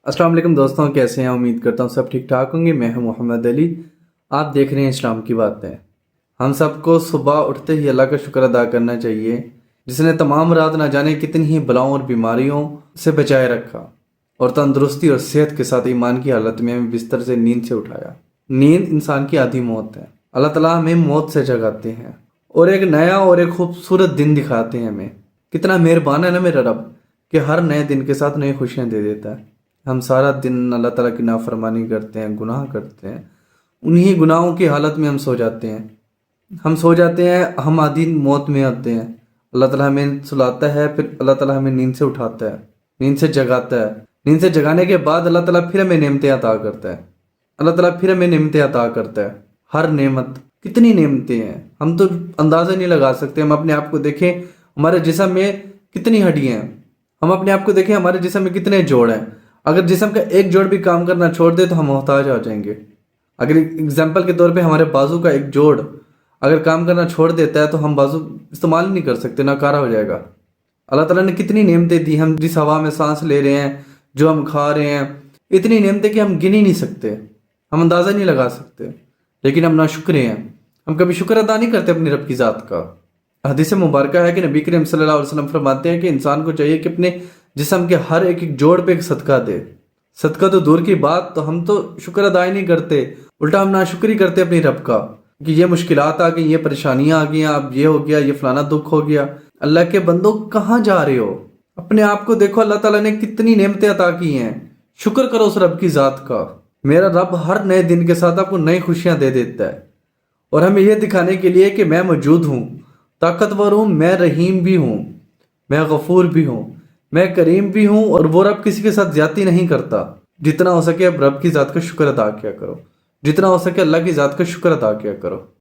अस्सलाम वालेकुम दोस्तों, कैसे हैं? उम्मीद करता हूँ सब ठीक ठाक होंगे। मैं हूं मोहम्मद अली। आप देख रहे हैं इस्लाम की बातें। हम सबको सुबह उठते ही अल्लाह का शुक्र अदा करना चाहिए, जिसने तमाम रात ना जाने कितनी ही बलाओं और बीमारियों से बचाए रखा और तंदुरुस्ती और सेहत के साथ ईमान की हालत में हमें बिस्तर से नींद से उठाया। नींद इंसान की आधी मौत है। अल्लाह ताला हमें मौत से जगाते हैं और एक नया और एक खूबसूरत दिन दिखाते हैं हमें। कितना मेहरबान है ना मेरा रब कि हर नए दिन के साथ नई खुशियां दे देता है। हम सारा दिन अल्लाह ताला की नाफरमानी करते हैं, गुनाह करते हैं, उन्हीं गुनाहों की हालत में हम सो जाते हैं। हम आधी मौत में आते हैं। अल्लाह ताला हमें सुलाता है, फिर अल्लाह ताला हमें नींद से उठाता है, नींद से जगाता है। नींद से जगाने के बाद अल्लाह ताला फिर हमें नेमतें अता करता है। अल्लाह ताला फिर हमें नेमतें अता करता है। हर नेमत, कितनी नेमतें हैं, हम तो अंदाज़ा नहीं लगा सकते। हम अपने आप को देखें, हमारे जिस्म में कितनी हड्डियाँ हैं। हम अपने आप को देखें, हमारे जिस्म में कितने जोड़ हैं। अगर जिस्म का एक जोड़ भी काम करना छोड़ दे तो हम मोहताज हो जाएंगे। अगर एग्जाम्पल के तौर पे हमारे बाजू का एक जोड़ अगर काम करना छोड़ देता है तो हम बाजू इस्तेमाल नहीं कर सकते, नाकारा हो जाएगा। अल्लाह ताला ने कितनी नेमतें दी। हम जिस हवा में सांस ले रहे हैं, जो हम खा रहे हैं, इतनी नेमतें कि हम गिन ही नहीं सकते, हम अंदाज़ा नहीं लगा सकते। लेकिन हम नाशुक्र हैं, हम कभी शुक्र अदा नहीं करते अपनी रब की ज़ात का। हदीस मुबारक है कि नबी करीम सल्लल्लाहु अलैहि वसल्लम फरमाते हैं कि इंसान को चाहिए कि अपने जिस्म के हर एक एक जोड़ पे एक सदका दे। सदका तो दूर की बात, तो हम तो शुक्र अदा ही नहीं करते, उल्टा हम नाशुक्री करते अपनी रब का कि ये मुश्किलात आ गई, ये परेशानियां आ गई, अब ये हो गया, ये फलाना दुख हो गया। अल्लाह के बंदो, कहाँ जा रहे हो? अपने आप को देखो, अल्लाह ताला ने कितनी नेमतें अता की हैं। शुक्र करो उस रब की ज़ात का। मेरा रब हर नए दिन के साथ आपको नई खुशियां दे देता है और हमें यह दिखाने के लिए कि मैं मौजूद हूँ, ताकतवर हूँ, मैं रहीम भी हूँ, मैं गफूर भी हूँ, मैं करीम भी हूँ। और वो रब किसी के साथ ज्यादती नहीं करता। जितना हो सके अब रब की ज़ात का शुक्र अदा किया करो, जितना हो सके अल्लाह की ज़ात का शुक्र अदा किया करो।